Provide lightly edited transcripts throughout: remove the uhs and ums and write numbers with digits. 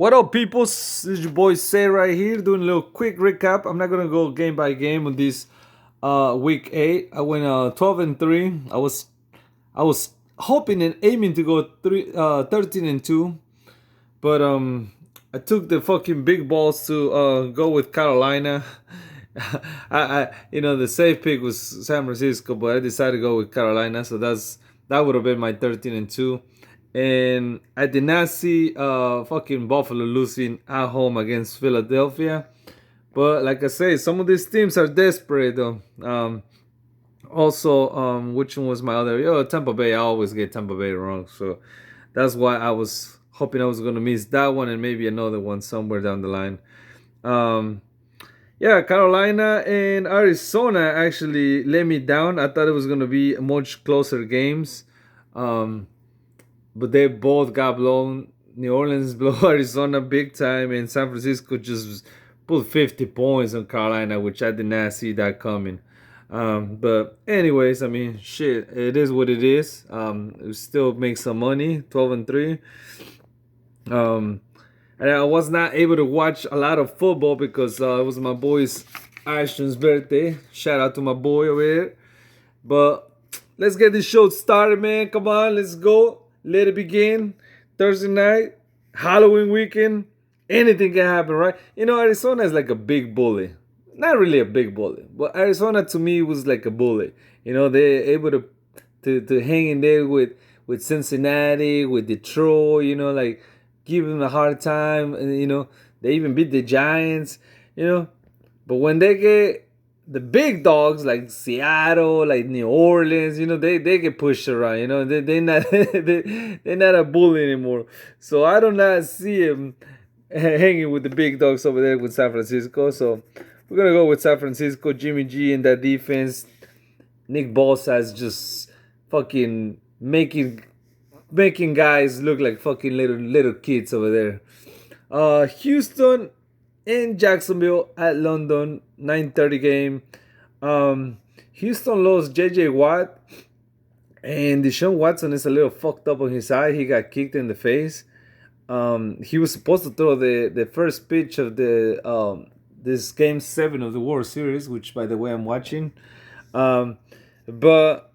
What up, people? This is your boy Say right here, doing a little quick recap. I'm not gonna go game by game on this week 8. I went 12-3. I was hoping and aiming to go 13-2, but I took the fucking big balls to go with Carolina. the safe pick was San Francisco, but I decided to go with Carolina, so that would have been my 13-2. And I did not see fucking Buffalo losing at home against Philadelphia. But like I say, some of these teams are desperate though. Also, which one was my other? Tampa Bay. I always get Tampa Bay wrong, so that's why I was hoping I was gonna miss that one and maybe another one somewhere down the line. Um, yeah, Carolina and Arizona actually let me down. I thought it was gonna be much closer games. Um, but they both got blown. New Orleans blew Arizona big time, and San Francisco just put 50 points on Carolina, which I did not see that coming. But anyways, I mean, shit, it is what it is. We still make some money, 12-3. Um, and I was not able to watch a lot of football because it was my boy's Ashton's birthday. Shout out to my boy over here. But let's get this show started, man. Come on, let's go. Let it begin. Thursday night, Halloween weekend. Anything can happen, right? Arizona is like a big bully. Not really a big bully, but Arizona to me was like a bully. They're able to hang in there with Cincinnati, with Detroit. Like give them a hard time. And, they even beat the Giants. But when they get the big dogs like Seattle, like New Orleans, they get pushed around. They not they're not a bully anymore. So I do not see him hanging with the big dogs over there with San Francisco. So we're gonna go with San Francisco. Jimmy G in that defense. Nick Bosa's just fucking making guys look like fucking little kids over there. Houston in Jacksonville at London, 9:30 game. Houston lost J.J. Watt, and Deshaun Watson is a little fucked up on his eye. He got kicked in the face. He was supposed to throw the first pitch of the this game 7 of the World Series, which by the way I'm watching. But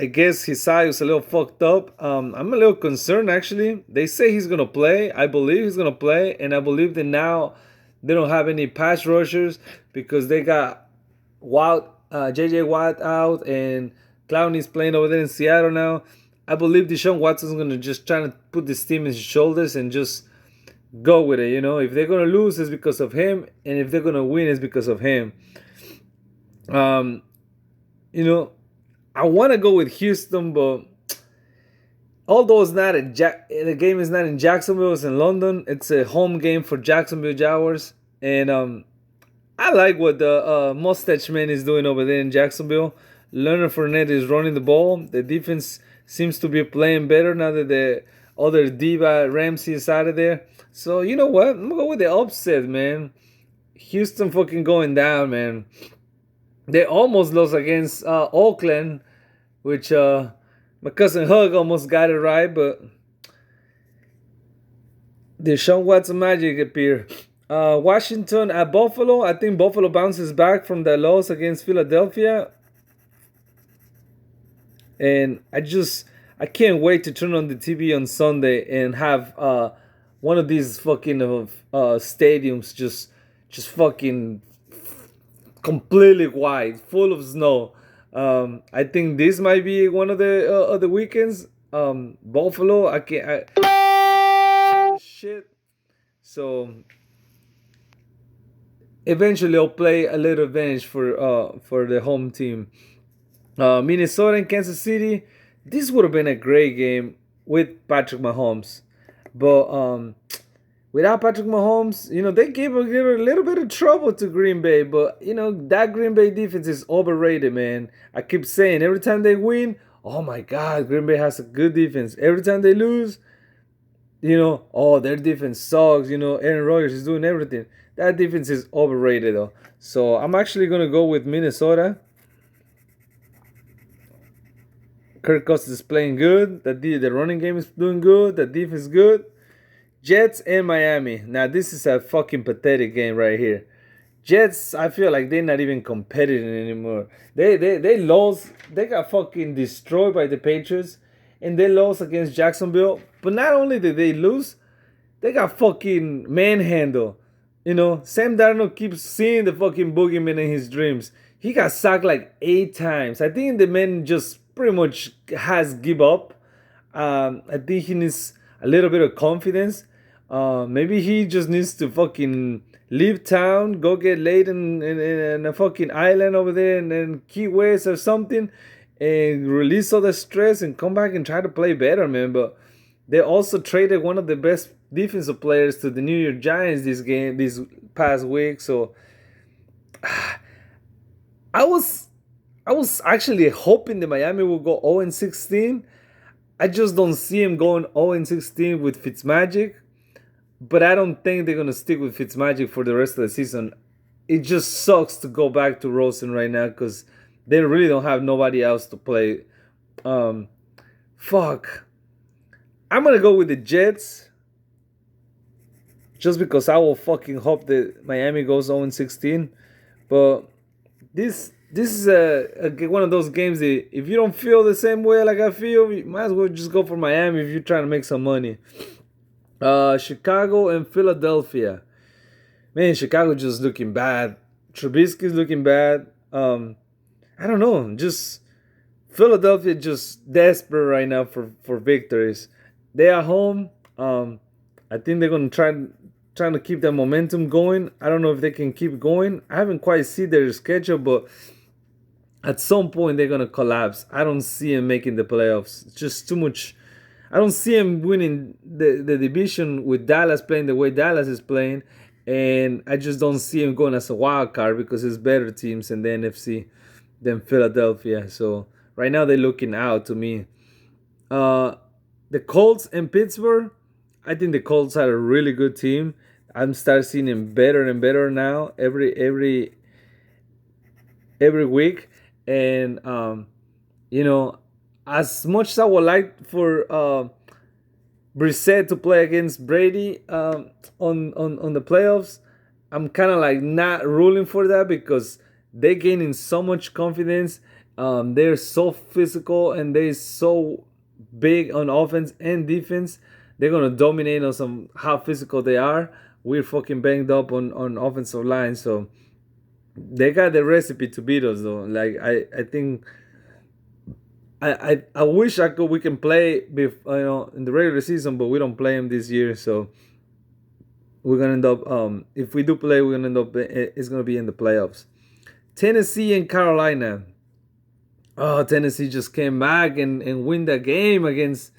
I guess his eye was a little fucked up. I'm a little concerned actually. They say he's gonna play. I believe he's gonna play, and I believe that now they don't have any pass rushers because they got JJ Watt out, and Clowney's playing over there in Seattle now. I believe Deshaun Watson's gonna just try to put this team in his shoulders and just go with it. If they're gonna lose, it's because of him, and if they're gonna win, it's because of him. Um, you know, I want to go with Houston, but although it's not the game is not in Jacksonville, it's in London. It's a home game for Jacksonville Jaguars, and I like what the mustache man is doing over there in Jacksonville. Leonard Fournette is running the ball. The defense seems to be playing better now that the other diva Ramsey is out of there. So you know what? I'm gonna go with the upset, man. Houston fucking going down, man. They almost lost against Oakland, which my cousin Hug almost got it right, but Deshaun Watson magic appeared. Washington at Buffalo. I think Buffalo bounces back from that loss against Philadelphia. And I can't wait to turn on the TV on Sunday and have one of these fucking stadiums just fucking completely white, full of snow. I think this might be one of the weekends. Buffalo, I can't. Shit. So eventually, I'll play a little advantage for the home team. Minnesota and Kansas City. This would have been a great game with Patrick Mahomes, but without Patrick Mahomes, they gave a little bit of trouble to Green Bay. But that Green Bay defense is overrated, man. I keep saying every time they win, oh my God, Green Bay has a good defense. Every time they lose, oh, their defense sucks. Aaron Rodgers is doing everything. That defense is overrated though. So I'm actually gonna go with Minnesota. Kirk Cousins is playing good. The running game is doing good. The defense is good. Jets and Miami. Now this is a fucking pathetic game right here. Jets, I feel like they're not even competitive anymore. They lost. They got fucking destroyed by the Patriots, and they lost against Jacksonville. But not only did they lose, they got fucking manhandled. Sam Darnold keeps seeing the fucking boogeyman in his dreams. He got sacked like 8 times. I think the man just pretty much has give up. I think he needs a little bit of confidence. Maybe he just needs to fucking leave town, go get laid in a fucking island over there in Key West or something, and release all the stress and come back and try to play better, man. But they also traded one of the best defensive players to the New York Giants this past week. So I was I was actually hoping that Miami will go 0-16. I just don't see him going 0-16 with Fitzmagic, but I don't think they're gonna stick with Fitzmagic for the rest of the season. It just sucks to go back to Rosen right now because they really don't have nobody else to play. Um, fuck. I'm gonna go with the Jets just because I will fucking hope that Miami goes 0-16. But this is one of those games that if you don't feel the same way like I feel, you might as well just go for Miami if you're trying to make some money. Chicago and Philadelphia. Man, Chicago just looking bad. Trubisky's looking bad. I don't know. Just Philadelphia just desperate right now for victories. They are home. I think they're gonna trying to keep that momentum going. I don't know if they can keep going. I haven't quite seen their schedule, but at some point they're gonna collapse. I don't see them making the playoffs. It's just too much. I don't see him winning the division with Dallas playing the way Dallas is playing, and I just don't see him going as a wild card because there's better teams in the NFC than Philadelphia. So right now they're looking out to me. The Colts and Pittsburgh. I think the Colts are a really good team. I'm starting seeing them better and better now every week, and you know, as much as I would like for Brissett to play against Brady on the playoffs, I'm kind of like not ruling for that because they're gaining so much confidence. They're so physical and they're so big on offense and defense. They're gonna dominate us on how physical they are. We're fucking banged up on offensive line, so they got the recipe to beat us though. Like I think I wish we can play in the regular season, but we don't play them this year, so we're gonna end up if we do play, we're gonna end up it's gonna be in the playoffs. Tennessee and Carolina. Oh, Tennessee just came back and win the game against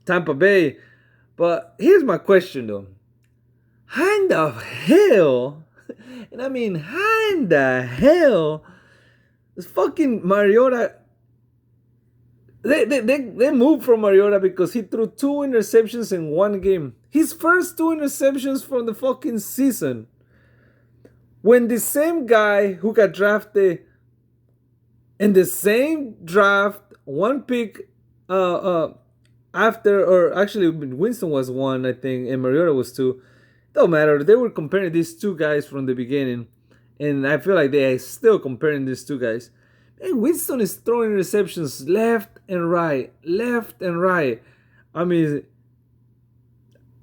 Tampa Bay. But here's my question though. How in the hell, and I mean how in the hell is fucking Mariota, they moved from Mariota because he threw 2 interceptions in one game. His first 2 interceptions from the fucking season. When the same guy who got drafted in the same draft, one pick after, or actually Winston was one, I think, and Mariota was two. Don't matter. They were comparing these two guys from the beginning, and I feel like they are still comparing these two guys. And Winston is throwing receptions left and right, left and right. I mean,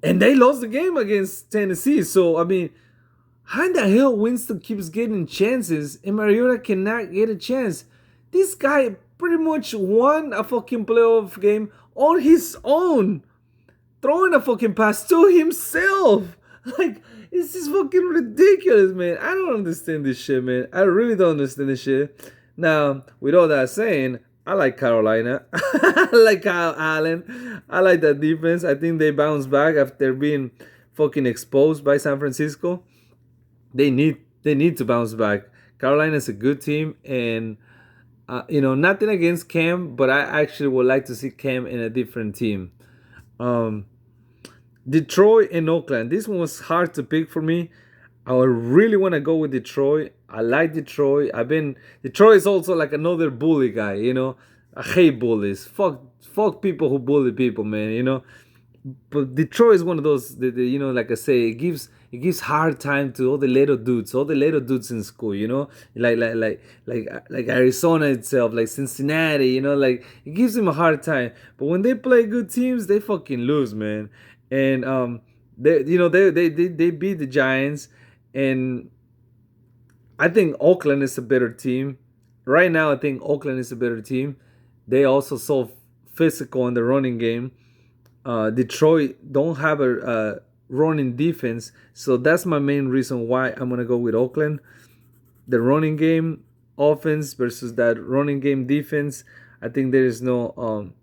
and they lost the game against Tennessee. So I mean, how in the hell Winston keeps getting chances and Mariota cannot get a chance? This guy pretty much won a fucking playoff game on his own, throwing a fucking pass to himself. Like, this is fucking ridiculous, man. I don't understand this shit, man. I really don't understand this shit. Now, with all that saying, I like Carolina. I like Kyle Allen. I like that defense. I think they bounce back after being fucking exposed by San Francisco. They need to bounce back. Carolina's a good team, and nothing against Cam, but I actually would like to see Cam in a different team. Detroit and Oakland. This one was hard to pick for me. I would really want to go with Detroit. I like Detroit. Detroit is also like another bully guy, I hate bullies. Fuck people who bully people, man, but Detroit is one of those, like I say, it gives hard time to all the little dudes in school, like Arizona itself, like Cincinnati, like it gives them a hard time. But when they play good teams, they fucking lose, man. And they beat the Giants, and I think Oakland is a better team. Right now, I think Oakland is a better team. They also so physical in the running game. Detroit don't have a running defense, so that's my main reason why I'm gonna go with Oakland. The running game offense versus that running game defense. I think there's no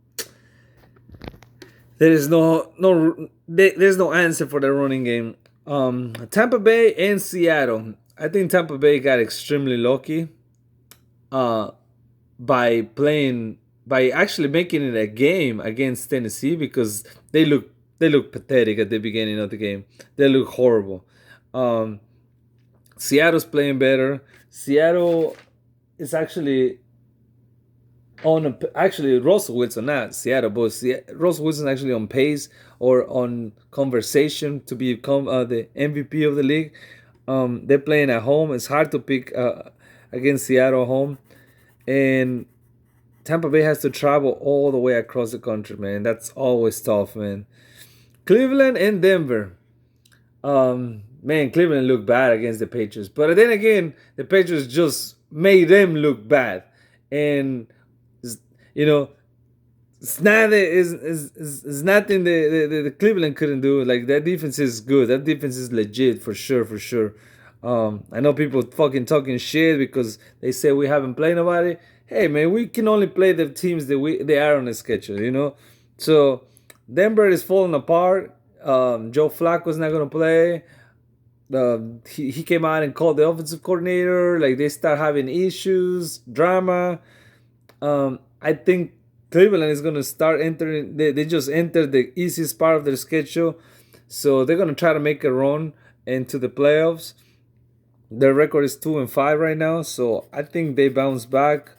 answer for the running game. Tampa Bay and Seattle. I think Tampa Bay got extremely lucky uh, by actually making it a game against Tennessee, because they look pathetic at the beginning of the game. They look horrible. Um, Seattle's playing better. Seattle is actually Russell Wilson, not Seattle, but Russell Wilson actually on pace or on conversation to become the MVP of the league. They're playing at home. It's hard to pick against Seattle home, and Tampa Bay has to travel all the way across the country, man. That's always tough, man. Cleveland and Denver. Man, Cleveland looked bad against the Patriots, but then again, the Patriots just made them look bad, and you know it's not is nothing the Cleveland couldn't do. Like, that defense is good. That defense is legit for sure, for sure. I know people fucking talking shit because they say we haven't played nobody. Hey man, we can only play the teams that they are on the schedule. So Denver is falling apart. Joe Flacco's not gonna play. He came out and called the offensive coordinator. Like, they start having issues, drama. I think Cleveland is gonna start entering. They just entered the easiest part of their schedule, so they're gonna try to make a run into the playoffs. Their record is 2-5 right now, so I think they bounce back.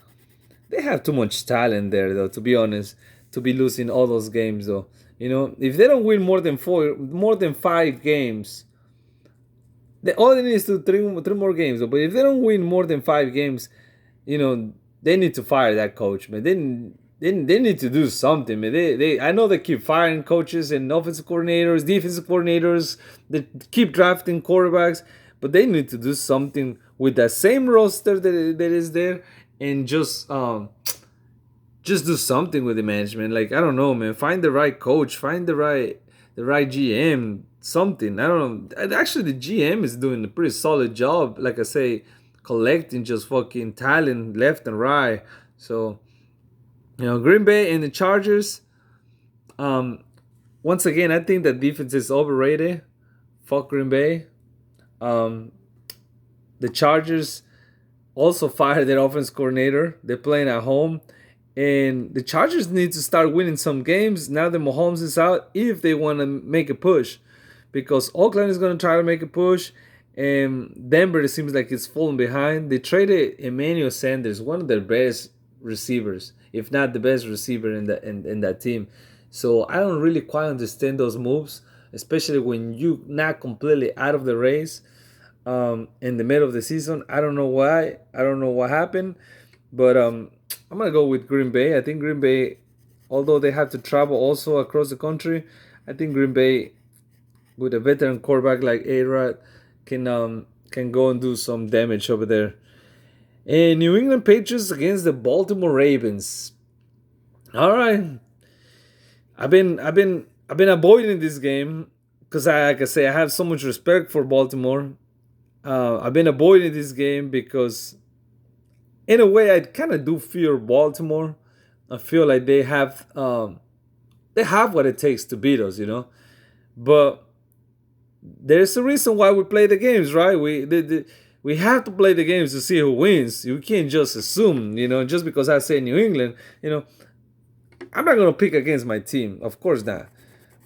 They have too much talent there, though. To be honest, to be losing all those games, though. If they don't win more than 5 games, all they need is to three more games. Though. But if they don't win more than 5 games, you know, they need to fire that coach, man. They need to do something, man. I know they keep firing coaches and offensive coordinators, defensive coordinators. They keep drafting quarterbacks, but they need to do something with that same roster that is there, and just do something with the management. Like, I don't know, man. Find the right coach. Find the right GM. Something. I don't know. Actually, the GM is doing a pretty solid job. Like I say, collecting just fucking talent left and right. So, Green Bay and the Chargers. Once again, I think that defense is overrated. Fuck Green Bay. Um, the Chargers also fired their offense coordinator. They're playing at home. And the Chargers need to start winning some games now that Mahomes is out, if they want to make a push. Because Oakland is going to try to make a push. And Denver, it seems like it's falling behind. They traded Emmanuel Sanders, one of their best receivers, if not the best receiver in that team. So I don't really quite understand those moves, especially when you not completely out of the race in the middle of the season. I don't know why. I don't know what happened. But I'm going to go with Green Bay. I think Green Bay, although they have to travel also across the country, I think Green Bay, with a veteran quarterback like A-Rod, can go and do some damage over there. And New England Patriots against the Baltimore Ravens. All right, I've been avoiding this game because, like I say, I have so much respect for Baltimore. I've been avoiding this game because, in a way, I kind of do fear Baltimore. I feel like they have what it takes to beat us. But there's a reason why we play the games, right? We have to play the games to see who wins. You can't just assume, just because I say New England, I'm not gonna pick against my team, of course not.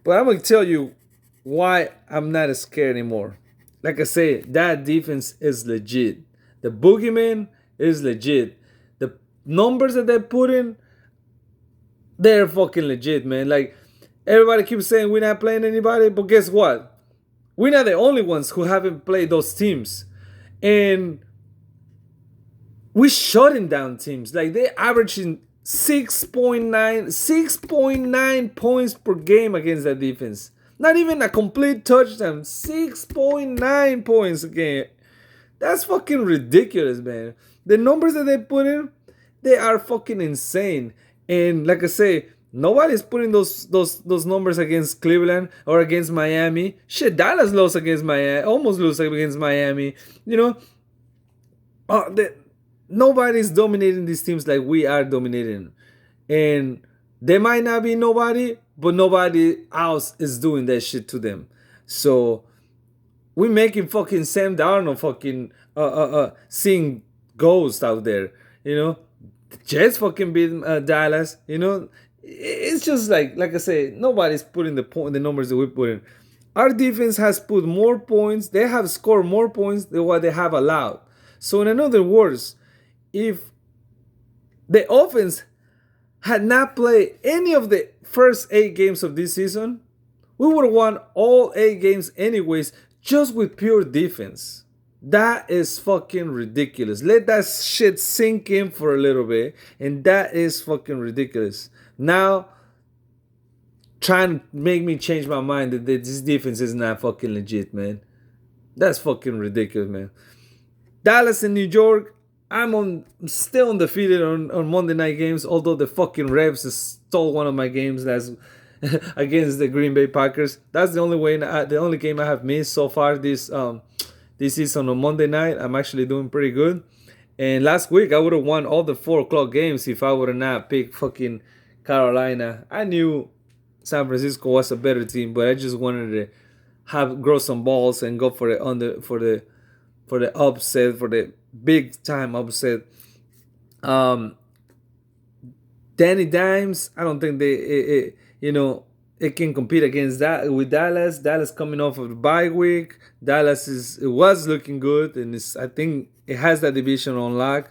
But I'm gonna tell you why I'm not as scared anymore. Like I say, that defense is legit. The boogeyman is legit. The numbers that they put in, they're fucking legit, man. Like, Everybody keeps saying we're not playing anybody, but guess what? We're not the only ones who haven't played those teams. And we're shutting down teams. Like they're averaging 6.9 points per game against that defense. Not even a complete touchdown. 6.9 points a game. That's fucking ridiculous, man. The numbers that they put in, they are fucking insane. And like I say, nobody's putting those numbers against Cleveland or against Miami. Shit, Dallas lost against Miami, almost lost against Miami. You know, nobody's dominating these teams like we are dominating. And they might not be nobody, but nobody else is doing that shit to them. So we making fucking Sam Darnold fucking seeing ghosts out there. You know, the Jets fucking beat Dallas. You know, it's just like I say, nobody's putting the numbers that we put in. Our defense has put more points. They have scored more points than what they have allowed. So in other words, if the offense had not played any of the first 8 games of this season, we would have won all 8 games anyways, just with pure defense. That is fucking ridiculous. Let that shit sink in for a little bit. And that is fucking ridiculous. Now, trying to make me change my mind that this defense is not fucking legit, man. That's fucking ridiculous, man. Dallas and New York, I'm still undefeated on Monday night games, although the fucking Revs stole one of my games that's against the Green Bay Packers. That's the only game I have missed so far this season on Monday night. I'm actually doing pretty good. And last week I would have won all the 4 o'clock games if I would have not picked fucking Carolina. I knew San Francisco was a better team, but I just wanted to grow some balls and go for the upset, for the big time upset. Danny Dimes, I don't think it can compete against that with Dallas. Dallas coming off of the bye week. Dallas was looking good, and I think it has that division on lock.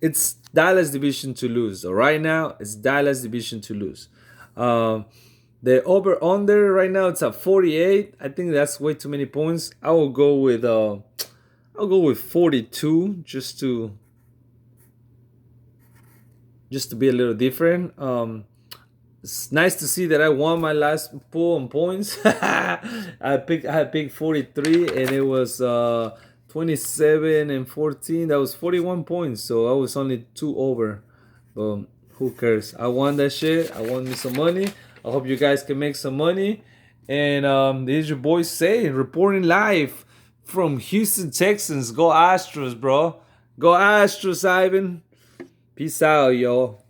It's Dallas division to lose. So right now, it's Dallas division to lose. The over under right now it's at 48. I think that's way too many points. I'll go with 42 just to be a little different. It's nice to see that I won my last pool on points. I had picked 43 and it was 27 and 14. That was 41 points, so I was only 2 over. But who cares? I won that shit. I won me some money. I hope you guys can make some money. And this is your boy Sayin reporting live from Houston, Texans. Go Astros, bro. Go Astros, Ivan. Peace out, y'all.